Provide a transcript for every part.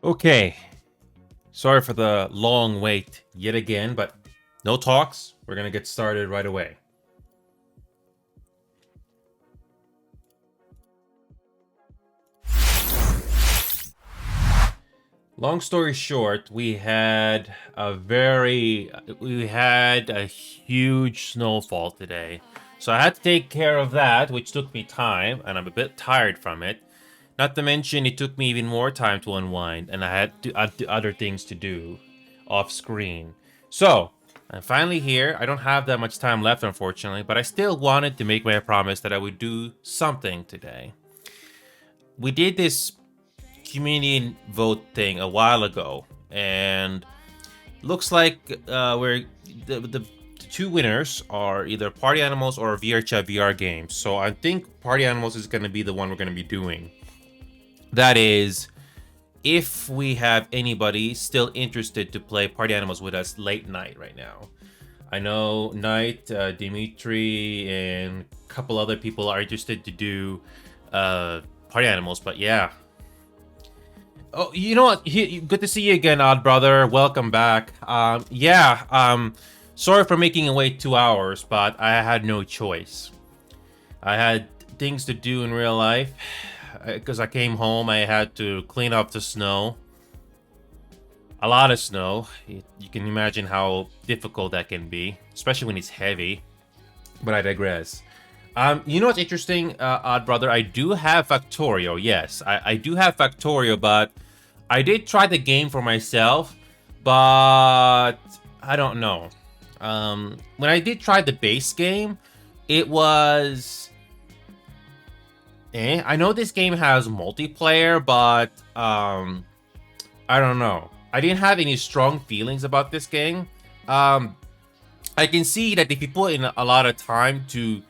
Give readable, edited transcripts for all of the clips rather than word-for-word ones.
Okay, sorry for the long wait yet again, but no talks. We're gonna get started right away. Long story short, we had a huge snowfall today. So I had to take care of that, which took me time, and I'm a bit tired from it. Not to mention, it took me even more time to unwind, and I had other things to do off screen. So, I'm finally here. I don't have that much time left, unfortunately, but I still wanted to make my promise that I would do something today. We did this community vote thing a while ago, and looks like we're the two winners are either Party Animals or VR Chat VR games. So I think Party Animals is going to be the one we're going to be doing. That is, if we have anybody still interested to play Party Animals with us late night right now. I know Knight, Dimitri, and a couple other people are interested to do Party Animals, but yeah. Oh, you know what? Good to see you again, Odd Brother. Welcome back. Sorry for making it wait 2 hours, but I had no choice. I had things to do in real life. Because I came home, I had to clean up the snow. A lot of snow. You can imagine how difficult that can be, especially when it's heavy. But I digress. You know what's interesting, Odd Brother? I do have Factorio. Yes, I do have Factorio, but I did try the game for myself, but I don't know. When I did try the base game, it was... I know this game has multiplayer, but I don't know. I didn't have any strong feelings about this game. I can see that if you put in a lot of time to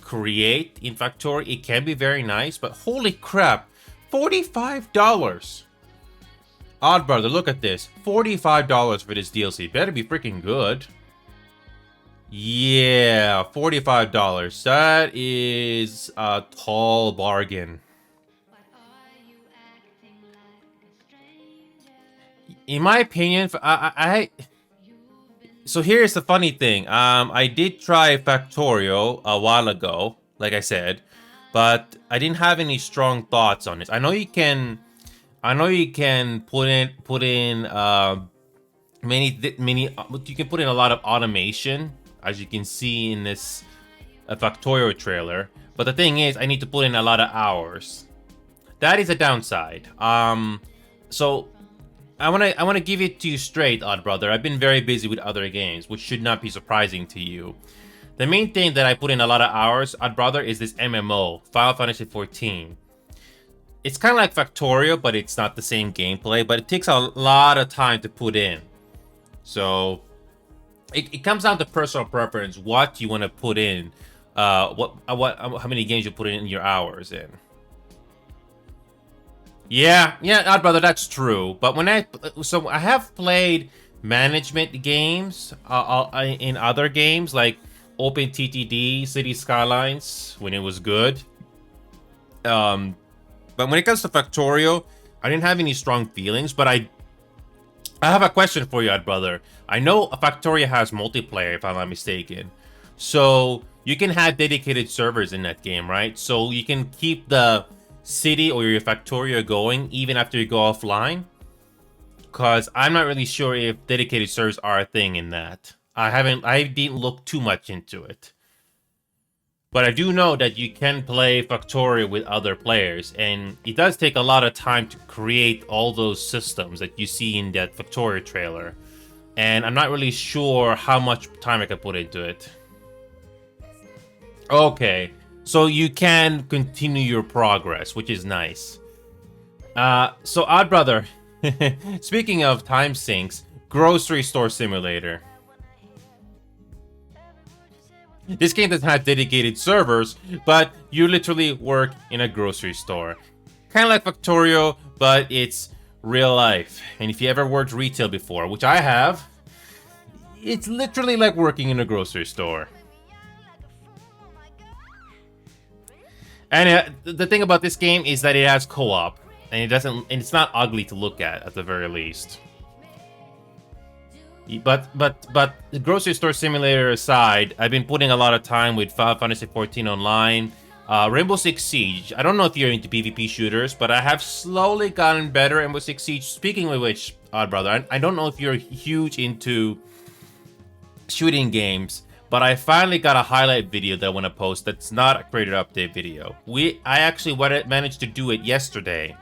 create in Factorio, it can be very nice, but holy crap, $45. Odd Brother, look at this. $45 for this DLC. Better be freaking good. Yeah, $45. That is a tall bargain. In my opinion, so here's the funny thing. I did try Factorio a while ago, like I said, but I didn't have any strong thoughts on it. I know you can put in you can put in a lot of automation, as you can see in this Factorio trailer. But the thing is, I need to put in a lot of hours. That is a downside. So I wanna give it to you straight, Odd Brother. I've been very busy with other games, which should not be surprising to you. The main thing that I put in a lot of hours, Odd Brother, is this MMO, Final Fantasy XIV. It's kind of like Factorio, but it's not the same gameplay, but it takes a lot of time to put in. So it comes down to personal preference, what you want to put in, how many games you put in your hours in. Yeah, Odd Brother, that's true. But I have played management games in other games like OpenTTD, City Skylines when it was good. But when it comes to Factorio, I didn't have any strong feelings, but I have a question for you, Odd Brother. I know Factorio has multiplayer, if I'm not mistaken. So you can have dedicated servers in that game, right? So you can keep the city or your Factorio going even after you go offline. Because I'm not really sure if dedicated servers are a thing in that. I didn't look too much into it. But I do know that you can play Factorio with other players, and it does take a lot of time to create all those systems that you see in that Factorio trailer. And I'm not really sure how much time I can put into it. Okay, so you can continue your progress, which is nice. So Odd Brother, speaking of time sinks, Grocery Store Simulator. This game doesn't have dedicated servers, but you literally work in a grocery store. Kind of like Factorio, but it's real life. And if you ever worked retail before, which I have, it's literally like working in a grocery store. And the thing about this game is that it has co-op. and it's not ugly to look at the very least. But the grocery store simulator aside, I've been putting a lot of time with Final Fantasy XIV Online, Rainbow Six Siege. I don't know if you're into PvP shooters, but I have slowly gotten better at Rainbow Six Siege. Speaking of which, Odd Brother, I don't know if you're huge into shooting games, but I finally got a highlight video that I want to post that's not a creator update video. I actually managed to do it yesterday.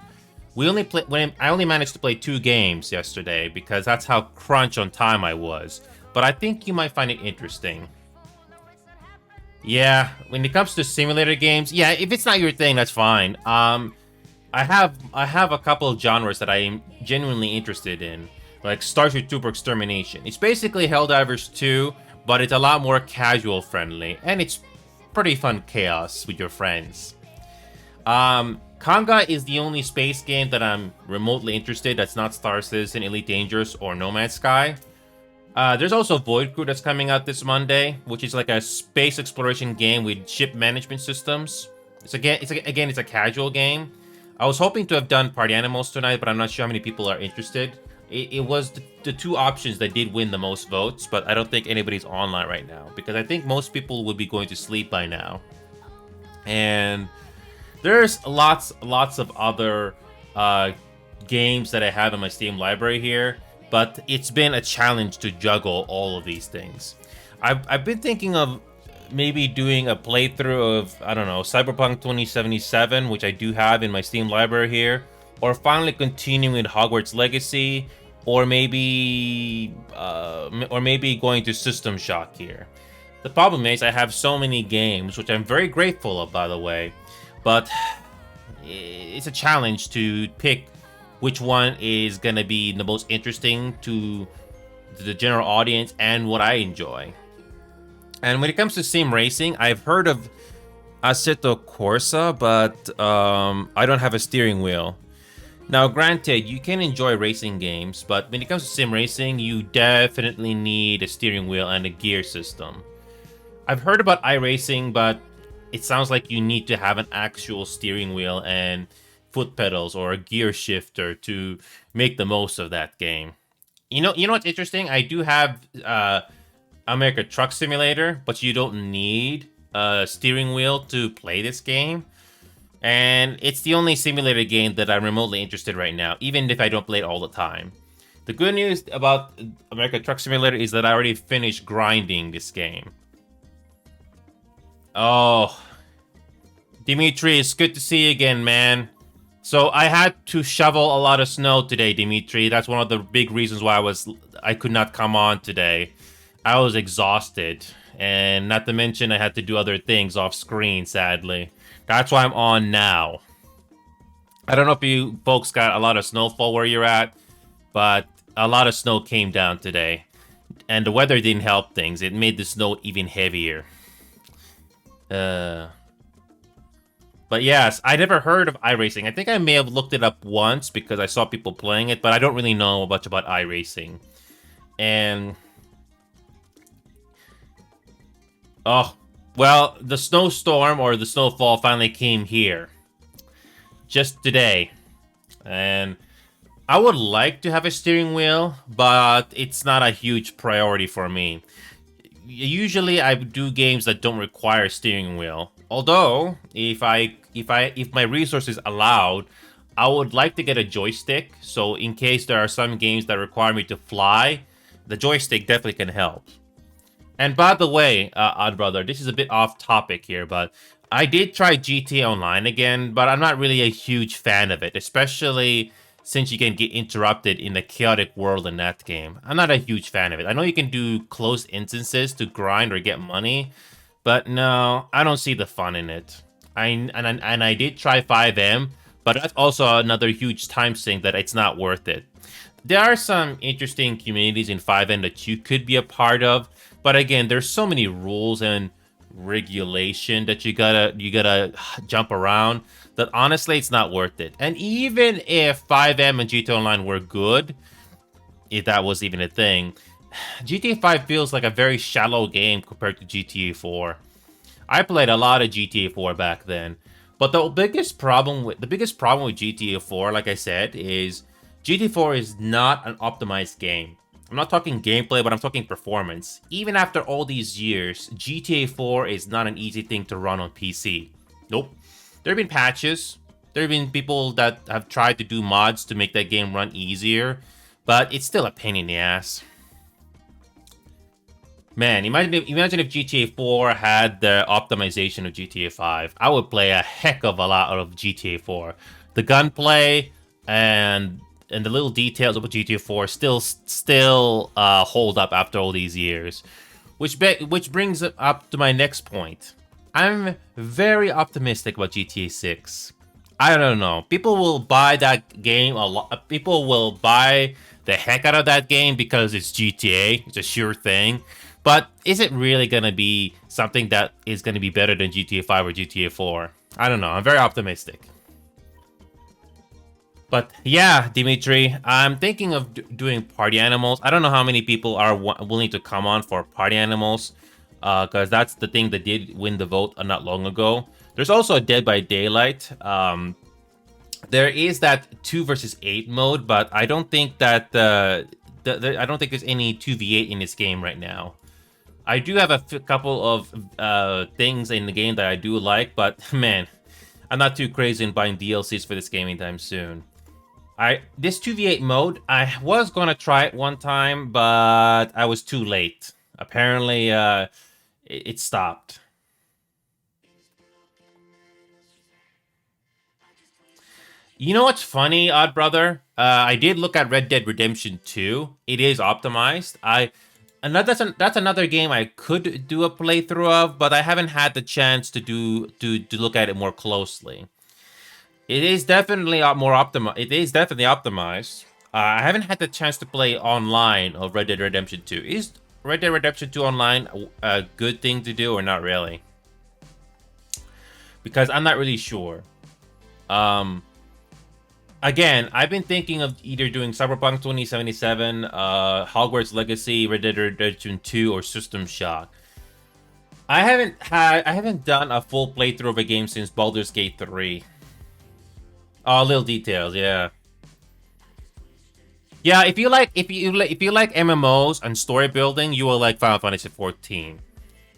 I only managed to play 2 games yesterday because that's how crunch on time I was. But I think you might find it interesting. Yeah, when it comes to simulator games, yeah, if it's not your thing, that's fine. I have a couple of genres that I am genuinely interested in, like Starship Trooper Extermination. It's basically Helldivers 2, but it's a lot more casual friendly, and it's pretty fun chaos with your friends. Conga is the only space game that I'm remotely interested. That's not Star Citizen, Elite Dangerous, or No Man's Sky. There's also Void Crew that's coming out this Monday, which is like a space exploration game with ship management systems. It's a casual game. I was hoping to have done Party Animals tonight, but I'm not sure how many people are interested. It was the 2 options that did win the most votes, but I don't think anybody's online right now because I think most people would be going to sleep by now. And there's lots of other games that I have in my Steam library here, but it's been a challenge to juggle all of these things. I've been thinking of maybe doing a playthrough of, I don't know, Cyberpunk 2077, which I do have in my Steam library here, or finally continuing with Hogwarts Legacy, or maybe going to System Shock here. The problem is I have so many games, which I'm very grateful of, by the way, but it's a challenge to pick which one is going to be the most interesting to the general audience and what I enjoy. And when it comes to sim racing, I've heard of Assetto Corsa, but I don't have a steering wheel. Now, granted, you can enjoy racing games, but when it comes to sim racing, you definitely need a steering wheel and a gear system. I've heard about iRacing, but it sounds like you need to have an actual steering wheel and foot pedals or a gear shifter to make the most of that game. You know what's interesting? I do have America Truck Simulator, but you don't need a steering wheel to play this game. And it's the only simulator game that I'm remotely interested right now, even if I don't play it all the time. The good news about America Truck Simulator is that I already finished grinding this game. Oh, Dimitri, it's good to see you again, man. So I had to shovel a lot of snow today, Dimitri. That's one of the big reasons why I could not come on today. I was exhausted, and not to mention I had to do other things off screen, sadly. That's why I'm on now. I don't know if you folks got a lot of snowfall where you're at, but a lot of snow came down today. And the weather didn't help things. It made the snow even heavier. But yes, I never heard of iRacing. I think I may have looked it up once because I saw people playing it, but I don't really know much about iRacing. And oh, well, the snowstorm or the snowfall finally came here. Just today. And I would like to have a steering wheel, but it's not a huge priority for me. Usually I do games that don't require a steering wheel. Although, if my resources allowed, I would like to get a joystick. So in case there are some games that require me to fly, the joystick definitely can help. And by the way, Odd Brother, this is a bit off topic here, but I did try GTA Online again, but I'm not really a huge fan of it, especially since you can get interrupted in the chaotic world in that game. I'm not a huge fan of it. I know you can do closed instances to grind or get money, but no, I don't see the fun in it. I did try FiveM, but that's also another huge time sink that it's not worth it. There are some interesting communities in FiveM that you could be a part of, but again, there's so many rules and regulation that you gotta jump around that honestly it's not worth it. And even if FiveM and GTA Online were good, if that was even a thing, GTA 5 feels like a very shallow game compared to GTA 4. I played a lot of GTA 4 back then, But the biggest problem with GTA 4, like I said, is GTA 4 is not an optimized game. I'm not talking gameplay, but I'm talking performance. Even after all these years, GTA 4 is not an easy thing to run on PC. Nope. There have been patches. There have been people that have tried to do mods to make that game run easier, but it's still a pain in the ass. Man, imagine if GTA 4 had the optimization of GTA 5. I would play a heck of a lot of GTA 4. The gunplay and the little details about GTA 4 still hold up after all these years, which brings it up to my next point. I'm very optimistic about GTA 6. I don't know. People will buy that game a lot. People will buy the heck out of that game because it's GTA. It's a sure thing. But is it really going to be something that is going to be better than GTA 5 or GTA 4? I don't know. I'm very optimistic. But yeah, Dimitri, I'm thinking of doing party animals. I don't know how many people are willing to come on for party animals, because that's the thing that did win the vote not long ago. There's also a Dead by Daylight. There is that 2 versus 8 mode, but I don't think that I don't think there's any 2v8 in this game right now. I do have a couple of things in the game that I do like, but man, I'm not too crazy in buying DLCs for this game anytime soon. This 2v8 mode, I was gonna try it one time, but I was too late. Apparently, it stopped. You know what's funny, Odd Brother? I did look at Red Dead Redemption 2. It is optimized. That's another game I could do a playthrough of, but I haven't had the chance to look at it more closely. It is definitely more optimized. It is definitely optimized. I haven't had the chance to play online of Red Dead Redemption 2. Is Red Dead Redemption 2 online a good thing to do or not really? Because I'm not really sure. Again, I've been thinking of either doing Cyberpunk 2077, Hogwarts Legacy, Red Dead Redemption 2, or System Shock. I haven't done a full playthrough of a game since Baldur's Gate 3. Oh, little details, yeah. Yeah, if you like MMOs and story building, you will like Final Fantasy 14.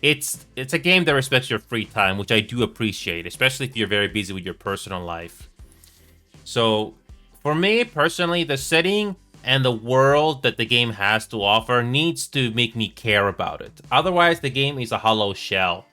It's a game that respects your free time, which I do appreciate, especially if you're very busy with your personal life. So, for me personally, the setting and the world that the game has to offer needs to make me care about it. Otherwise, the game is a hollow shell.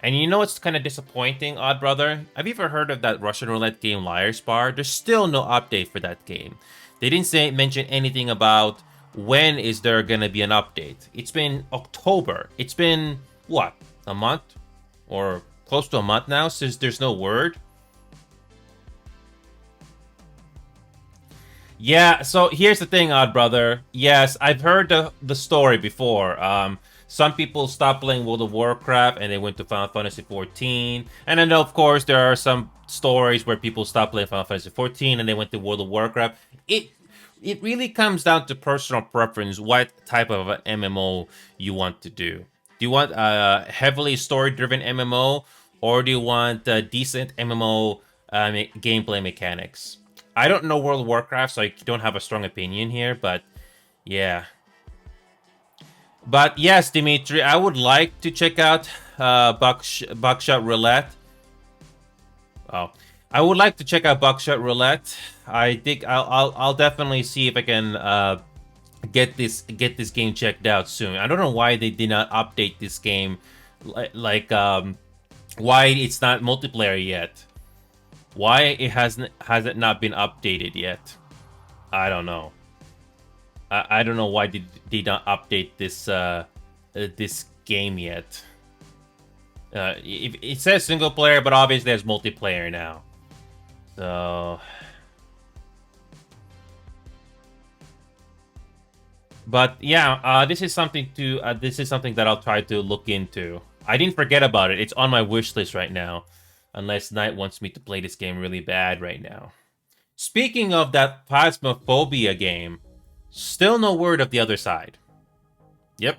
And you know what's kind of disappointing, Odd Brother? Have you ever heard of that Russian roulette game Liar's Bar? There's still no update for that game. They didn't mention anything about when is there gonna be an update. It's been October. It's been, what, a month? Or close to a month now since there's no word? Yeah, so here's the thing, Odd Brother. Yes, I've heard the story before. Some people stopped playing World of Warcraft and they went to Final Fantasy 14. And then, of course, there are some stories where people stopped playing Final Fantasy 14 and they went to World of Warcraft. It really comes down to personal preference, what type of an MMO you want to do. Do you want a heavily story-driven MMO, or do you want a decent MMO gameplay mechanics? I don't know World of Warcraft, so I don't have a strong opinion here, but yeah. But yes, Dimitri, I would like to check out Buckshot Roulette. Oh, I would like to check out Buckshot Roulette. I think I'll definitely see if I can get this game checked out soon. I don't know why they did not update this game, like why it's not multiplayer yet. Why it has it not been updated yet? I don't know. I don't know why they did not update this game yet. It says single player, but obviously there's multiplayer now. So, but yeah, this is something that I'll try to look into. I didn't forget about it. It's on my wish list right now, unless Knight wants me to play this game really bad right now. Speaking of that Phasmophobia game, still no word of the other side. Yep.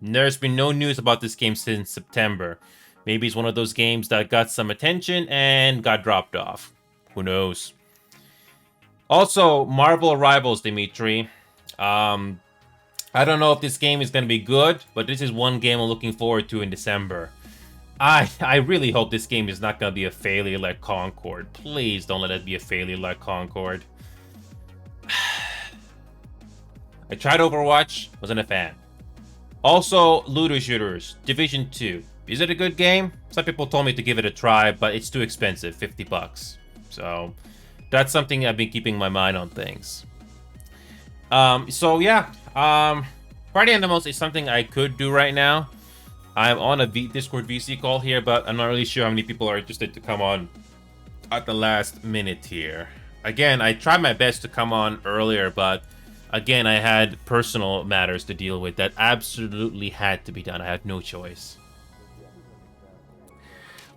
There's been no news about this game since September. Maybe it's one of those games that got some attention and got dropped off. Who knows? Also, Marvel Rivals, Dimitri. I don't know if this game is going to be good, but this is one game I'm looking forward to in December. I really hope this game is not going to be a failure like Concord. Please don't let it be a failure like Concord. I tried Overwatch, wasn't a fan. Also, Looter Shooters, Division 2. Is it a good game? Some people told me to give it a try, but it's too expensive, 50 bucks. So, that's something I've been keeping my mind on things. Party Animals is something I could do right now. I'm on a Discord VC call here, but I'm not really sure how many people are interested to come on at the last minute here. Again, I tried my best to come on earlier, but again, I had personal matters to deal with that absolutely had to be done. I had no choice.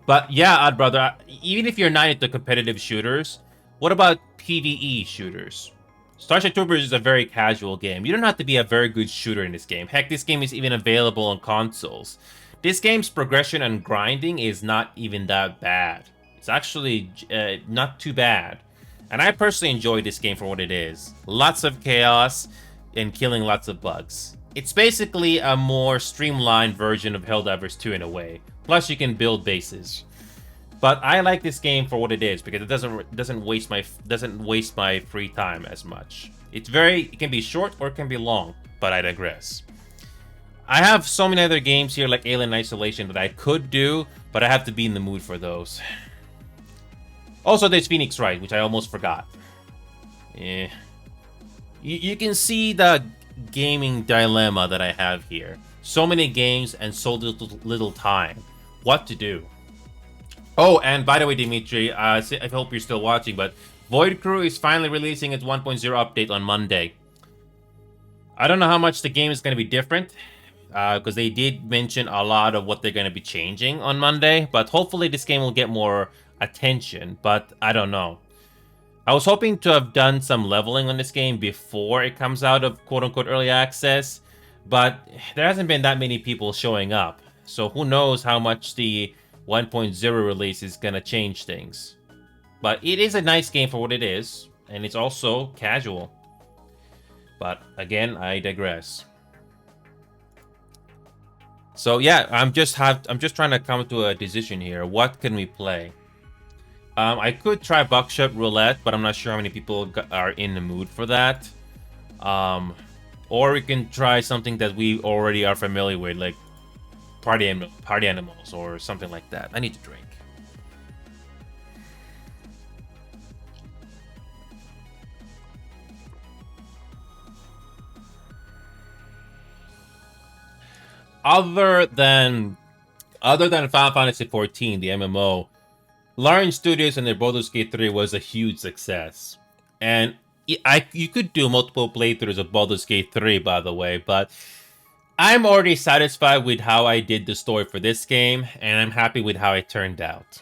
But yeah, Odd Brother, even if you're not into competitive shooters, what about PvE shooters? Starship Troopers is a very casual game. You don't have to be a very good shooter in this game. Heck, this game is even available on consoles. This game's progression and grinding is not even that bad. It's actually not too bad. And I personally enjoy this game for what it is. Lots of chaos and killing lots of bugs. It's basically a more streamlined version of Helldivers 2 in a way. Plus you can build bases. But I like this game for what it is because it doesn't waste my free time as much. It can be short or it can be long, but I digress. I have so many other games here like Alien Isolation that I could do, but I have to be in the mood for those. Also, there's Phoenix Wright, which I almost forgot. Yeah. You can see the gaming dilemma that I have here. So many games and so little time. What to do? Oh, and by the way, Dimitri, I hope you're still watching, but Void Crew is finally releasing its 1.0 update on Monday. I don't know how much the game is going to be different, because they did mention a lot of what they're going to be changing on Monday, but hopefully this game will get more attention, but I don't know. I was hoping to have done some leveling on this game before it comes out of quote-unquote early access, but there hasn't been that many people showing up, so who knows how much the 1.0 release is gonna change things. But it is a nice game for what it is, and it's also casual. But again, I digress. So yeah, I'm just trying to come to a decision here. What can we play? I could try Buckshot Roulette, but I'm not sure how many people are in the mood for that. Or we can try something that we already are familiar with, like Party Animals or something like that. I need to drink. Other than Final Fantasy XIV, the MMO, Larian Studios and their Baldur's Gate 3 was a huge success. And you could do multiple playthroughs of Baldur's Gate 3, by the way, but I'm already satisfied with how I did the story for this game, and I'm happy with how it turned out.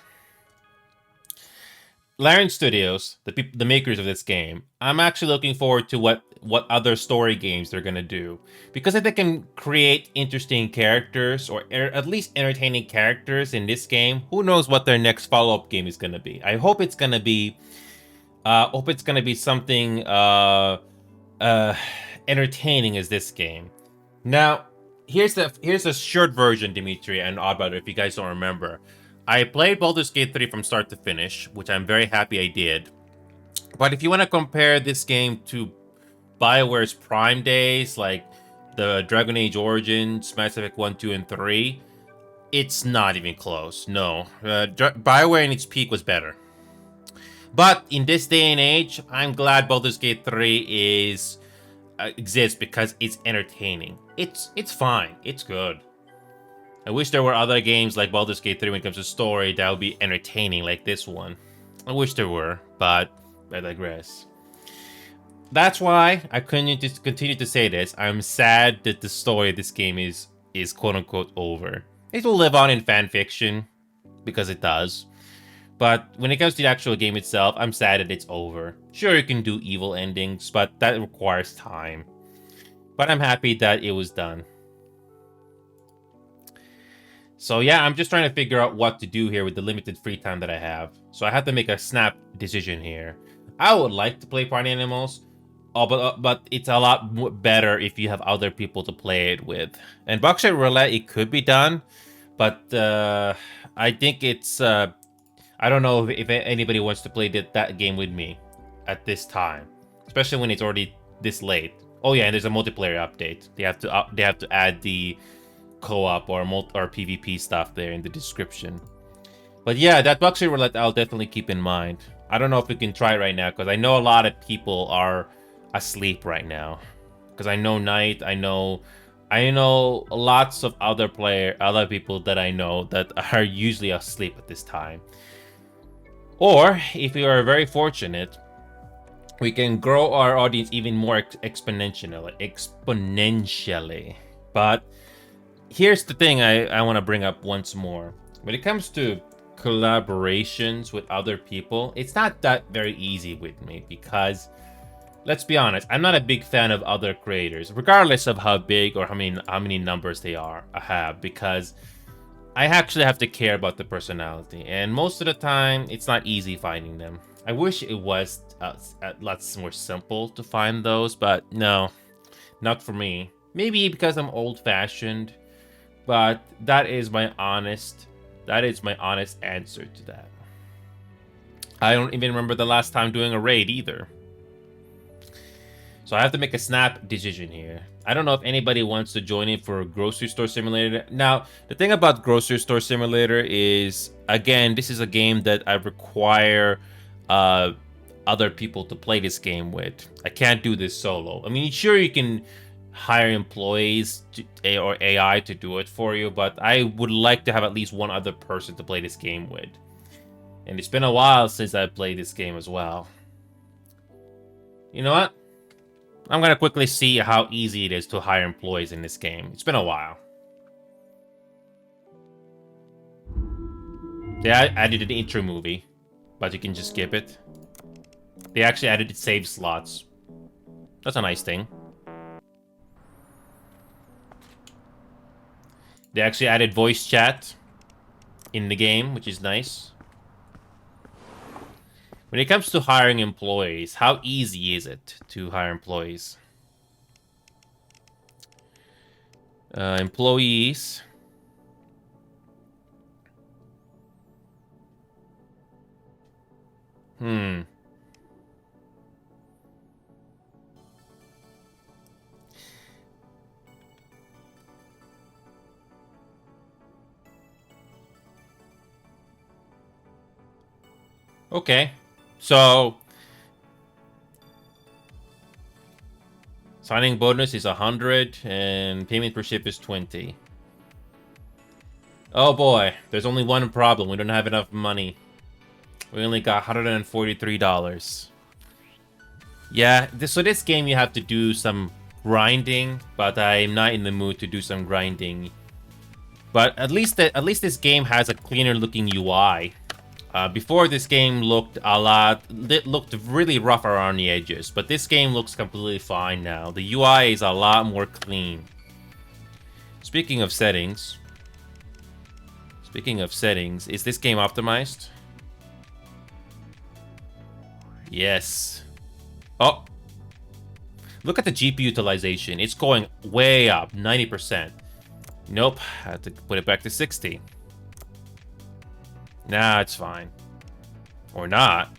Larian Studios, the makers of this game, I'm actually looking forward to what other story games they're gonna do, because if they can create interesting characters or at least entertaining characters in this game, who knows what their next follow-up game is gonna be. I hope it's gonna be, something entertaining as this game. Now, here's a short version, Dimitri and Oddbrother, if you guys don't remember. I played Baldur's Gate 3 from start to finish, which I'm very happy I did. But if you want to compare this game to BioWare's Prime days, like the Dragon Age Origins, Mass Effect 1, 2, and 3, it's not even close, no. BioWare in its peak was better. But in this day and age, I'm glad Baldur's Gate 3 exists because it's entertaining. It's fine. It's good. I wish there were other games like Baldur's Gate 3 when it comes to story that would be entertaining like this one. I wish there were, but I digress. That's why I continue to say this. I'm sad that the story of this game is quote-unquote over. It will live on in fan fiction, because it does. But when it comes to the actual game itself, I'm sad that it's over. Sure, you can do evil endings, but that requires time. But I'm happy that it was done. So yeah, I'm just trying to figure out what to do here with the limited free time that I have. So I have to make a snap decision here. I would like to play Party Animals, but it's a lot better if you have other people to play it with. And Buckshot Roulette, it could be done, but I think it's I don't know if anybody wants to play that game with me at this time, especially when it's already this late. Oh yeah, and there's a multiplayer update. They have to add the co-op or PvP stuff there in the description. But yeah, that Buckshot Roulette I'll definitely keep in mind. I don't know if we can try it right now because I know a lot of people are asleep right now. Because I know Knight, I know lots of other people that I know that are usually asleep at this time. Or if we are very fortunate, we can grow our audience even more exponentially. But here's the thing I want to bring up once more. When it comes to collaborations with other people, it's not that very easy with me because, let's be honest, I'm not a big fan of other creators, regardless of how big or how many numbers they have, because I actually have to care about the personality, and most of the time, it's not easy finding them. I wish it was lots more simple to find those, but no, not for me. Maybe because I'm old-fashioned, but that is my honest answer to that. I don't even remember the last time doing a raid either. So I have to make a snap decision here. I don't know if anybody wants to join in for a grocery store simulator. Now, the thing about grocery store simulator is, again, this is a game that I require other people to play this game with. I can't do this solo. I mean, sure, you can hire employees or AI to do it for you, but I would like to have at least one other person to play this game with. And it's been a while since I played this game as well. You know what? I'm gonna quickly see how easy it is to hire employees in this game. It's been a while. They added an intro movie, but you can just skip it. They actually added save slots. That's a nice thing. They actually added voice chat in the game, which is nice. When it comes to hiring employees, how easy is it to hire employees? Employees. Okay. So, signing bonus is 100 and payment per ship is 20. Oh boy, there's only one problem. We don't have enough money. We only got $143. Yeah, so this game you have to do some grinding, but I'm not in the mood to do some grinding. But at least this game has a cleaner looking UI. Before, this game looked really rough around the edges, but this game looks completely fine now. The UI is a lot more clean. Speaking of settings, is this game optimized? Yes. Oh, look at the GPU utilization. It's going way up, 90%. Nope, I have to put it back to 60. Nah, it's fine. Or not.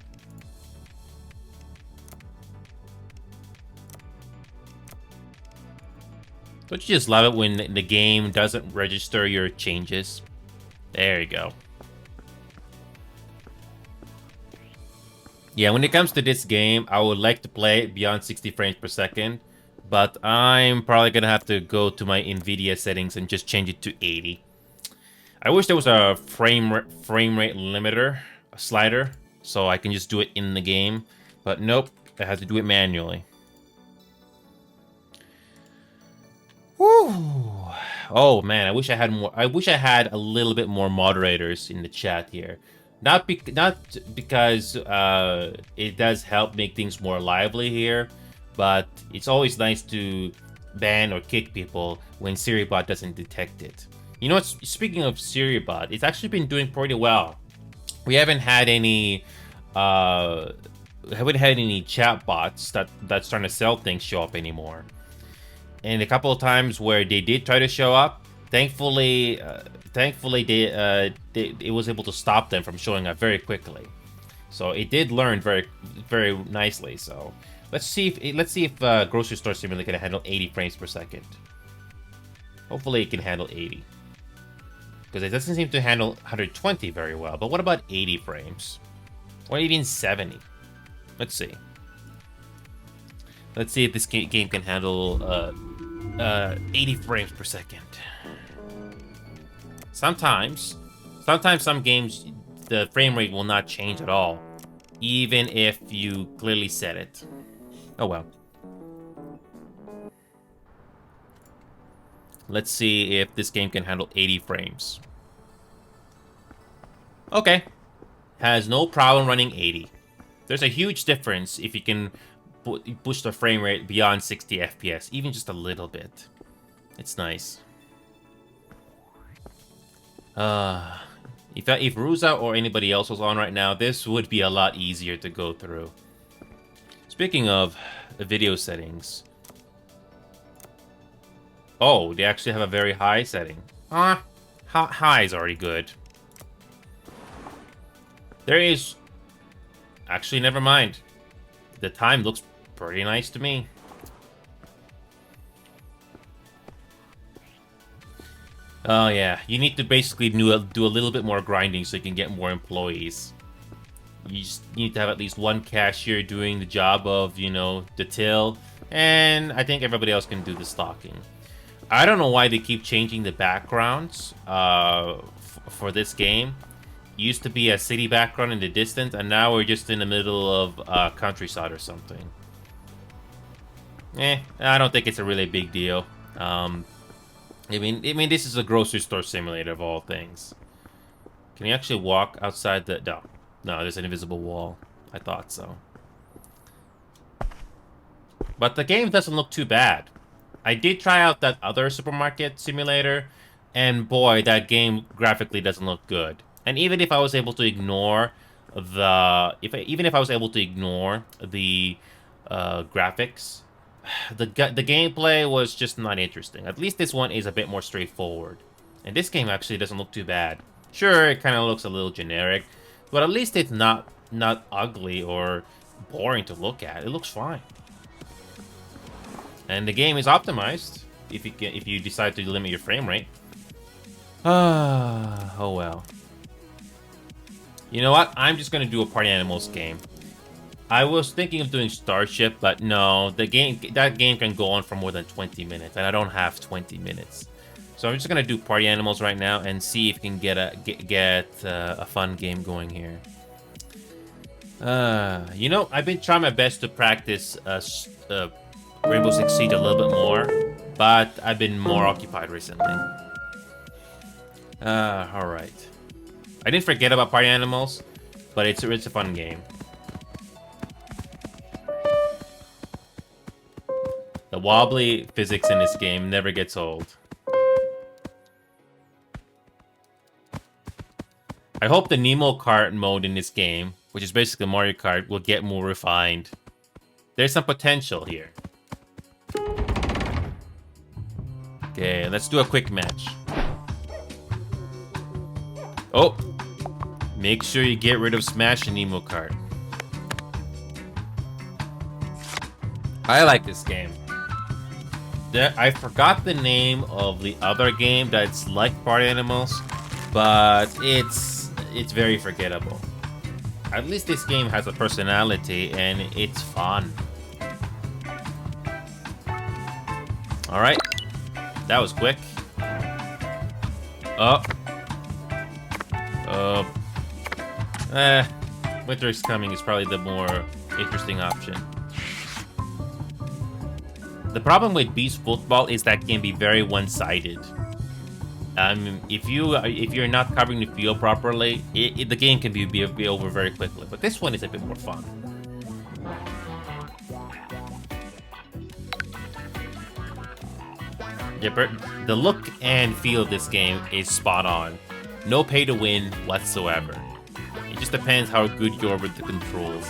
Don't you just love it when the game doesn't register your changes? There you go. Yeah, when it comes to this game, I would like to play it beyond 60 frames per second. But I'm probably going to have to go to my NVIDIA settings and just change it to 80. I wish there was a frame rate limiter, a slider, so I can just do it in the game. But nope, I have to do it manually. Whew. Oh man, I wish I had more. I wish I had a little bit more moderators in the chat here. Not because it does help make things more lively here, but it's always nice to ban or kick people when Siribot doesn't detect it. You know what? Speaking of SiriBot, it's actually been doing pretty well. We haven't had any chat bots that's trying to sell things show up anymore. And a couple of times where they did try to show up, thankfully it was able to stop them from showing up very quickly. So it did learn very, very nicely. So let's see if Grocery Store Simulator can handle 80 frames per second. Hopefully it can handle 80. Because it doesn't seem to handle 120 very well. But what about 80 frames? Or even 70? Let's see. Let's see if this game can handle 80 frames per second. Sometimes some games, the frame rate will not change at all, even if you clearly set it. Oh well. Let's see if this game can handle 80 frames. Okay. Has no problem running 80. There's a huge difference if you can push the frame rate beyond 60 FPS, even just a little bit. It's nice. If Ruza or anybody else was on right now, this would be a lot easier to go through. Speaking of video settings. Oh, they actually have a very high setting. High is already good. There is... Actually, never mind. The time looks pretty nice to me. Oh yeah, you need to basically do a little bit more grinding so you can get more employees. You just need to have at least one cashier doing the job of, you know, the till, and I think everybody else can do the stocking. I don't know why they keep changing the backgrounds for this game. It used to be a city background in the distance, and now we're just in the middle of countryside or something. I don't think it's a really big deal. I mean, this is a grocery store simulator of all things. Can you actually walk outside the... No, there's an invisible wall. I thought so. But the game doesn't look too bad. I did try out that other supermarket simulator, and boy, that game graphically doesn't look good. And even if I was able to ignore the... Even if I was able to ignore the graphics... The gameplay was just not interesting. At least this one is a bit more straightforward. And this game actually doesn't look too bad. Sure, it kind of looks a little generic, but at least it's not ugly or boring to look at. It looks fine. And the game is optimized if you decide to limit your frame rate. Oh well. You know what? I'm just gonna do a Party Animals game. I was thinking of doing Starship, but no, that game can go on for more than 20 minutes, and I don't have 20 minutes. So I'm just gonna do Party Animals right now and see if we can get a fun game going here. You know, I've been trying my best to practice Rainbow Six Siege a little bit more, but I've been more occupied recently. All right. I didn't forget about Party Animals, but it's a fun game. The wobbly physics in this game never gets old. I hope the Nemo Kart mode in this game, which is basically Mario Kart, will get more refined. There's some potential here. Okay, let's do a quick match. Oh! Make sure you get rid of Smash and Nemo Kart. I like this game. I forgot the name of the other game that's like Party Animals, but it's very forgettable. At least this game has a personality and it's fun. Alright. That was quick. Winter is Coming is probably the more interesting option. The problem with Beast Football is that it can be very one-sided. If you're not covering the field properly, the game can be over very quickly. But this one is a bit more fun. The look and feel of this game is spot on. No pay to win whatsoever. It just depends how good you are with the controls.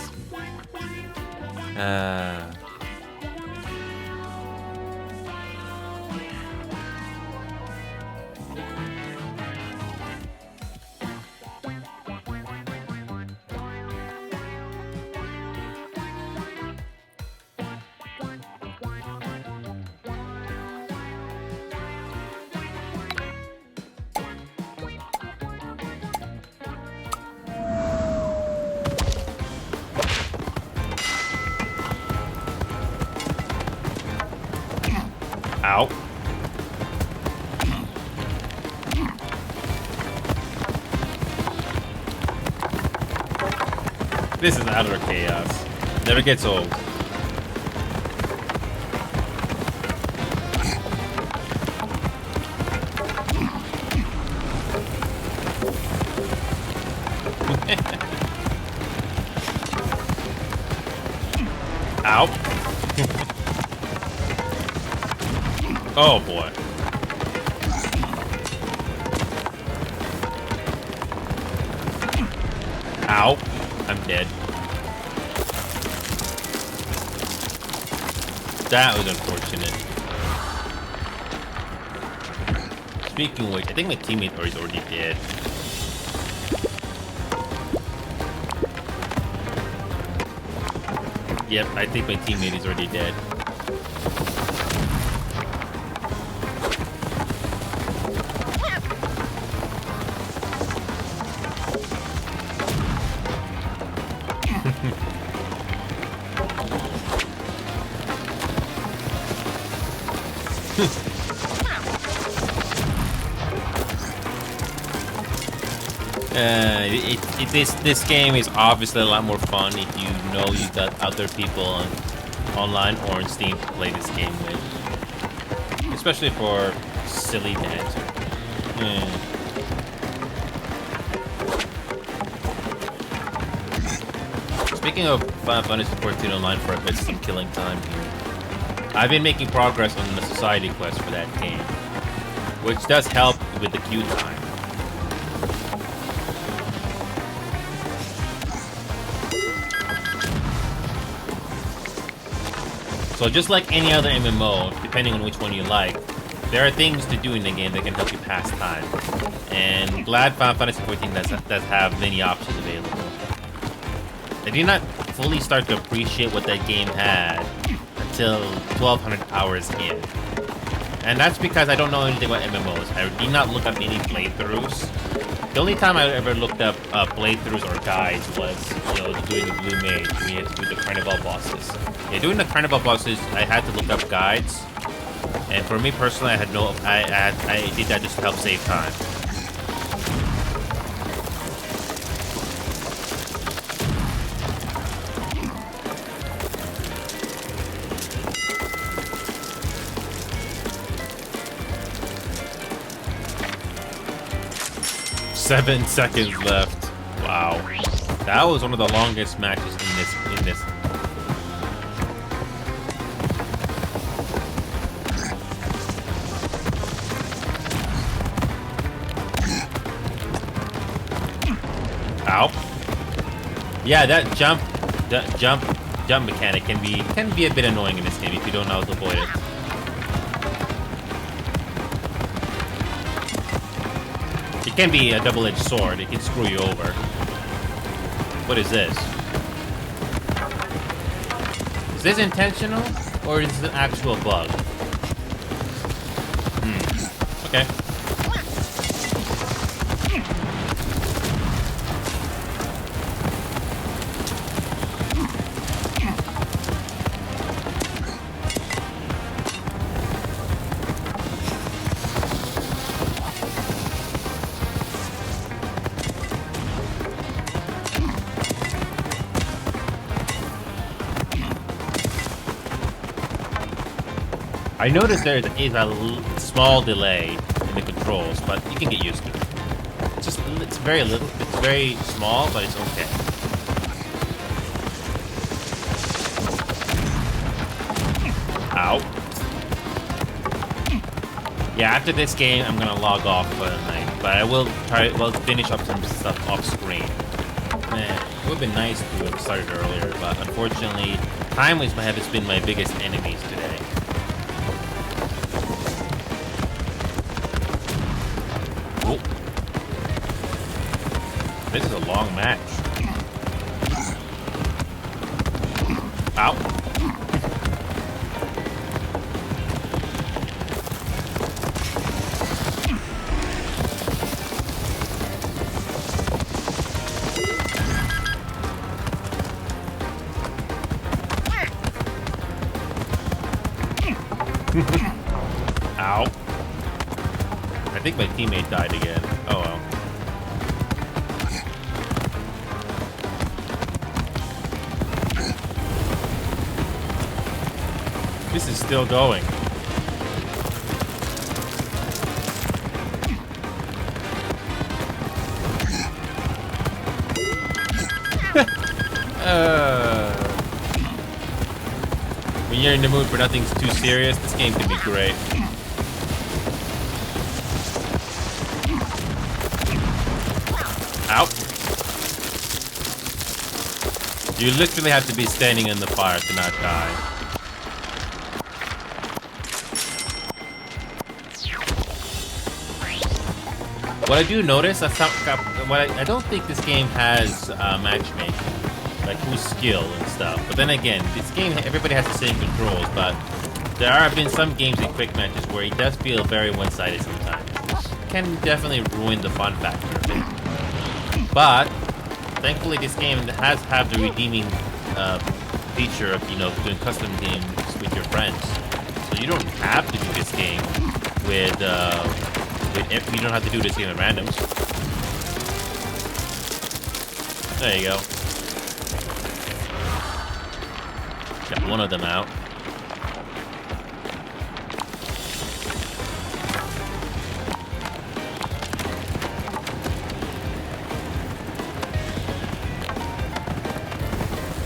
Ow. This is utter chaos. Never gets old. Ow. Oh boy. Ow. I'm dead. That was unfortunate. Speaking of which, I think my teammate is already dead. Yep, I think my teammate is already dead. This game is obviously a lot more fun if you know you got other people online or on Steam to play this game with, especially for silly banter. Speaking of Final Fantasy XIV Online for a bit, some killing time here. I've been making progress on the society quest for that game, which does help with the queue time. So just like any other MMO, depending on which one you like, there are things to do in the game that can help you pass time. And glad Final Fantasy XIV does have many options available. I did not fully start to appreciate what that game had until 1,200 hours in. And that's because I don't know anything about MMOs. I did not look up any playthroughs. The only time I ever looked up playthroughs or guides was, doing the Blue Mage. We had to do the Carnival bosses. Yeah, doing the Carnival bosses, I had to look up guides. And for me personally, I did that just to help save time. Seven seconds left. Wow. That was one of the longest matches in this. Ow. Yeah, that jump mechanic can be a bit annoying in this game if you don't know how to avoid it. It can be a double-edged sword. It can screw you over. What is this? Is this intentional, or is this an actual bug? Okay. I noticed there is a small delay in the controls, but you can get used to it. It's very little. It's very small, but it's okay. Ow. Yeah, after this game, I'm gonna log off for the night, but I will finish up some stuff off screen. Man, it would have been nice to have started earlier, but unfortunately, time has been my biggest enemies today. Oh. This is a long match. Ow. Ow. I think my teammate died again. Oh well. This is still going. When you're in the mood for nothing too serious, this game can be great. Ow. You literally have to be standing in the fire to not die. What I do notice, I don't think this game has matchmaking, like who's skill and stuff. But then again, this game, everybody has the same controls, but there have been some games in quick matches where it does feel very one-sided sometimes. It can definitely ruin the fun factor a bit. But thankfully, this game has the redeeming feature of, you know, doing custom games with your friends. So you don't have to do this game with you don't have to do this game at randoms. There you go. Got one of them out.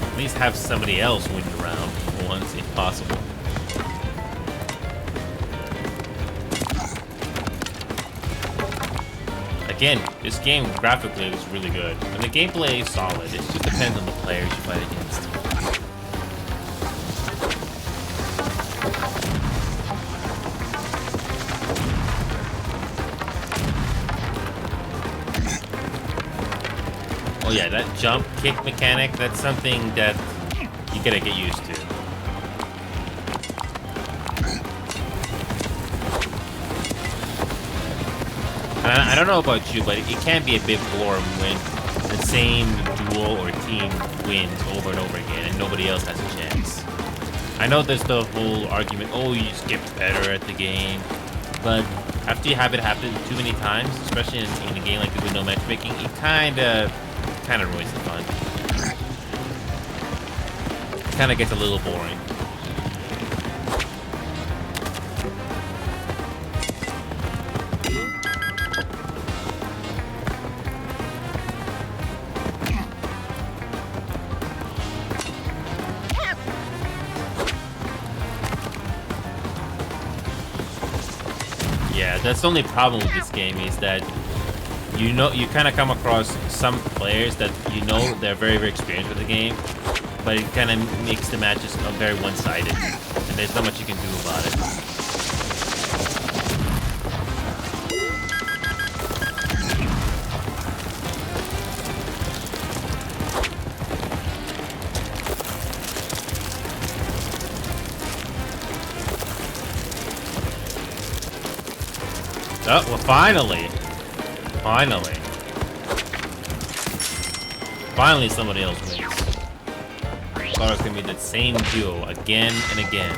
At least have somebody else win the round for once, if possible. Again, this game graphically was really good, and the gameplay is solid. It just depends on the players you fight against. Oh yeah, that jump kick mechanic, that's something that you gotta get used to. I don't know about you, but it can be a bit boring when the same duo or team wins over and over again and nobody else has a chance. I know there's the whole argument, oh, you just get better at the game, but after you have it happen too many times, especially in a game like this with no matchmaking, it kind of ruins the fun. It kind of gets a little boring. Yeah, that's the only problem with this game is that you kind of come across some players that you know they're very, very experienced with the game, but it kind of makes the matches very one-sided, and there's not much you can do about it. Oh, well, finally. Finally somebody else wins. I thought it was going to be the same duo again and again.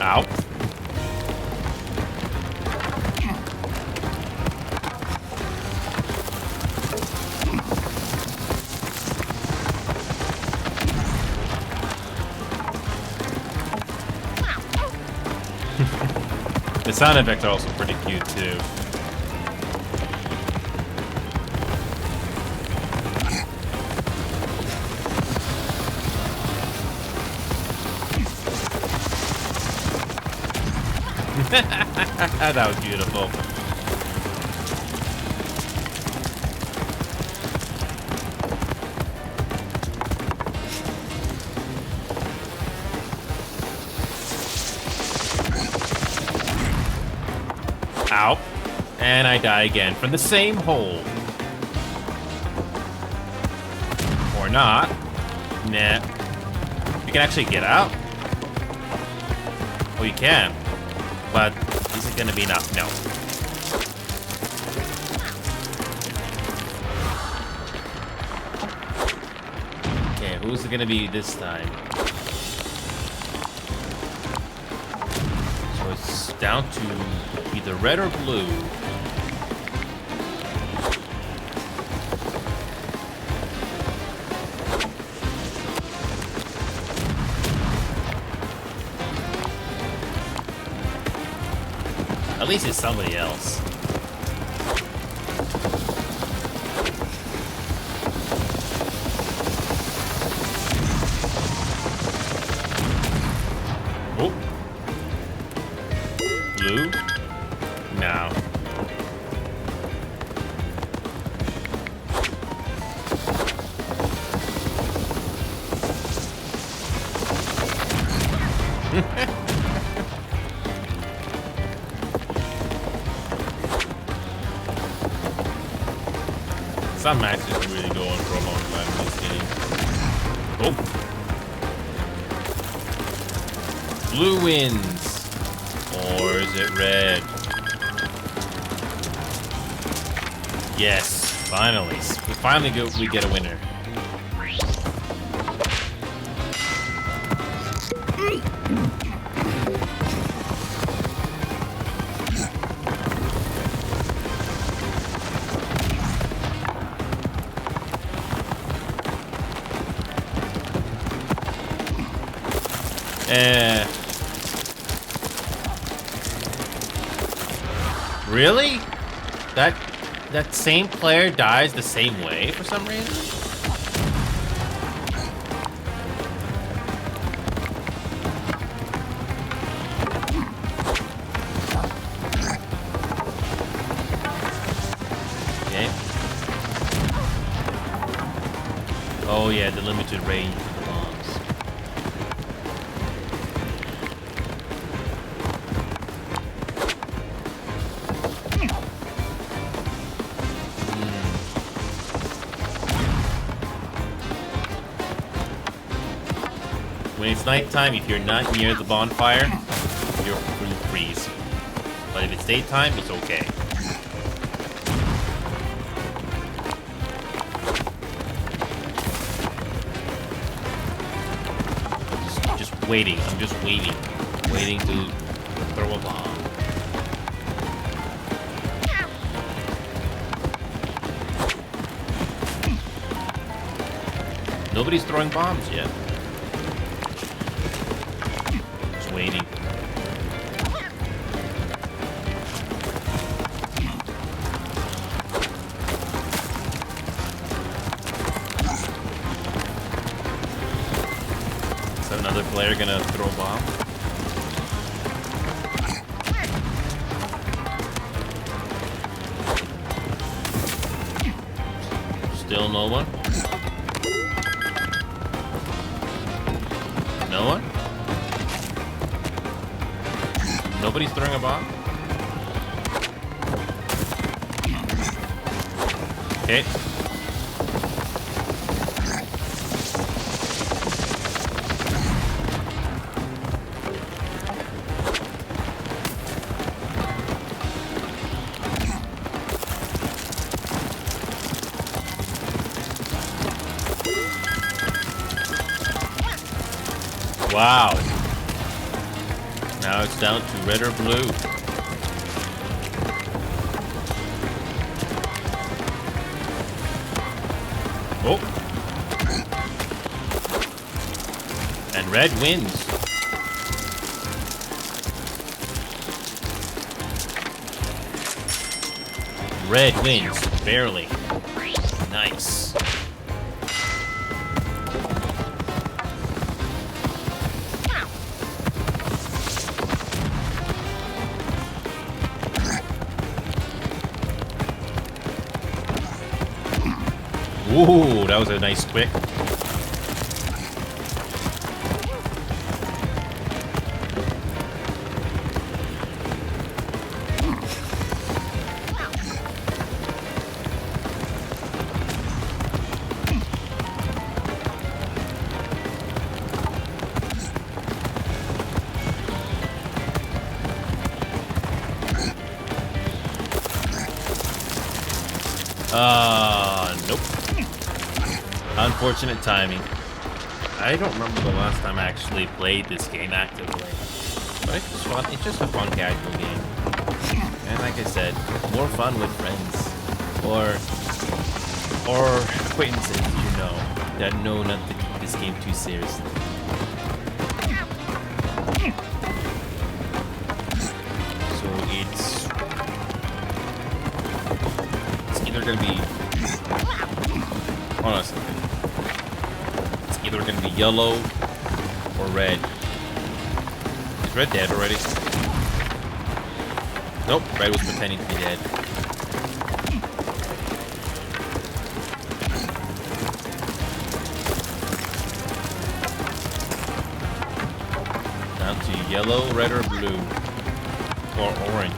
Ow. The sound effects are also pretty cute too. That was beautiful. Ow. And I die again from the same hole. Or not. Nah. You can actually get out? Oh, you can. But is it gonna be enough? No. Okay, who's it gonna be this time? So it's down to either red or blue. At least it's somebody else. Oh. Blue? No. Some matches really go on for a long time in this game. Oh. Blue wins. Or is it red? Yes, finally. We get a winner. Really? That same player dies the same way for some reason? Okay. Oh yeah, the limited range of the bombs. When it's nighttime, if you're not near the bonfire, you'll freeze. But if it's daytime, it's okay. Just waiting. I'm just waiting. Waiting to throw a bomb. Nobody's throwing bombs yet. Waiting. Is another player gonna throw a bomb? Still no one? No one? Nobody's throwing a bomb? Okay. Wow. Now it's down to red or blue. Oh. And red wins. Red wins, barely. Nice. Ooh, that was a nice quick. Nope. Unfortunate timing. I don't remember the last time I actually played this game actively. But it's just fun. It's just a fun casual game. And like I said, more fun with friends. Or acquaintances, you know, that know not to take this game too seriously. So it's either gonna be, hold on a second. It's either gonna be yellow or red. Is red dead already? Nope, red was pretending to be dead. Down to yellow, red, or blue. Or orange.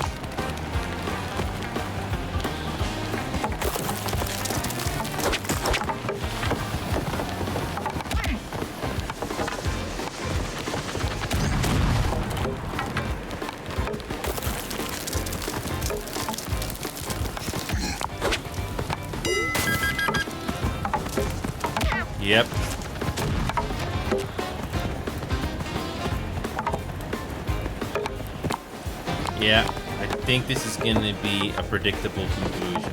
Yep. Yeah, I think this is going to be a predictable conclusion.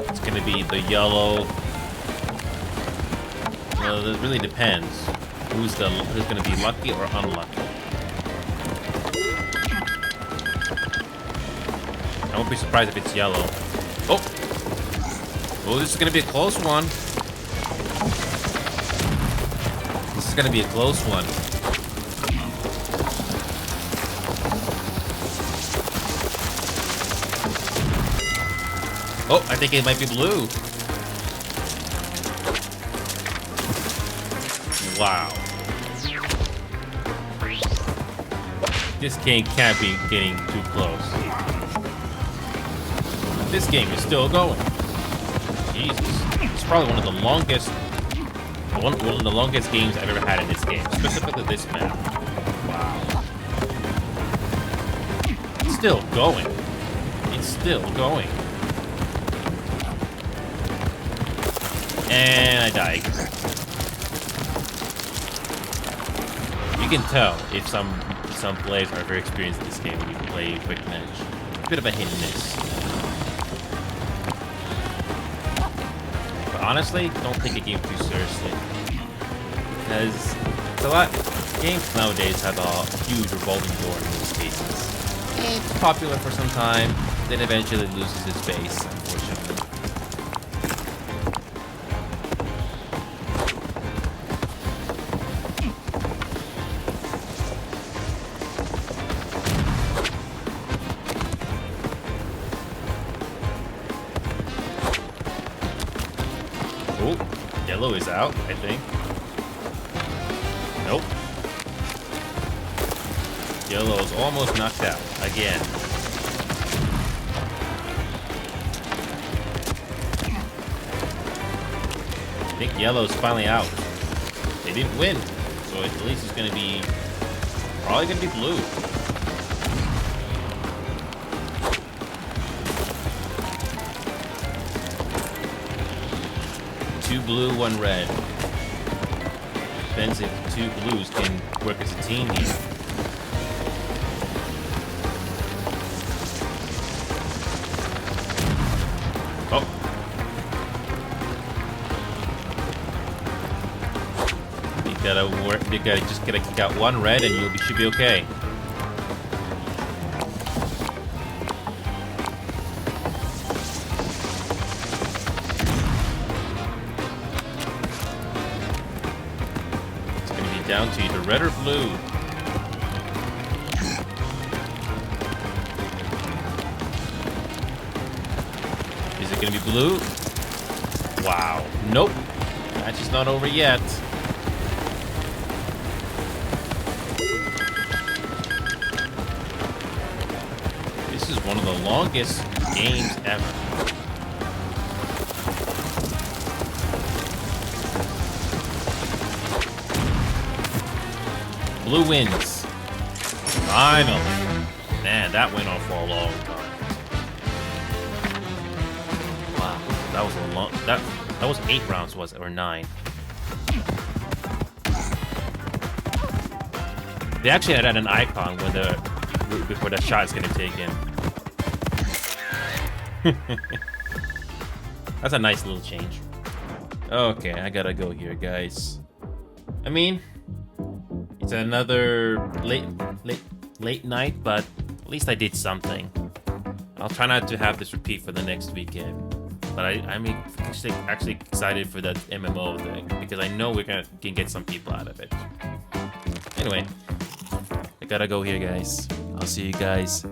It's going to be the yellow. Well, it really depends. Who's going to be lucky or unlucky? I won't be surprised if it's yellow. Oh! Oh, this is going to be a close one. This is going to be a close one. Oh, I think it might be blue. Wow. This game can't be getting too close. This game is still going. Jesus. It's probably one of the longest games I've ever had in this game. Specifically this map. Wow. It's still going. It's still going. And I died. You can tell if some players are very experienced in this game when you play quick match. It's a bit of a hit and miss. Honestly, don't take a game too seriously. Because it's a lot. Games nowadays have a huge revolving door in most cases. It's popular for some time, then eventually loses its base, unfortunately. Yellow is out, I think. Nope. Yellow is almost knocked out again. I think yellow's finally out. They didn't win, so at least it's gonna be probably gonna be blue. Two blue, one red. Depends if two blues can work as a team here. Oh. You just gotta kick out one red and you should be okay. Down to either red or blue. it gonna be blue? Wow. Nope. Match is not over yet. This is one of the longest games ever. Blue wins. Finally. Man, that went on for a long time. Wow, that was a long. That was 8 rounds, was it, or 9? They actually had an icon when before the shot is gonna take in. That's a nice little change. Okay, I gotta go here, guys. I mean, it's another late night, but at least I did something. I'll try not to have this repeat for the next weekend. But I'm actually excited for that MMO thing because I know we can get some people out of it. Anyway, I gotta go here, guys. I'll see you guys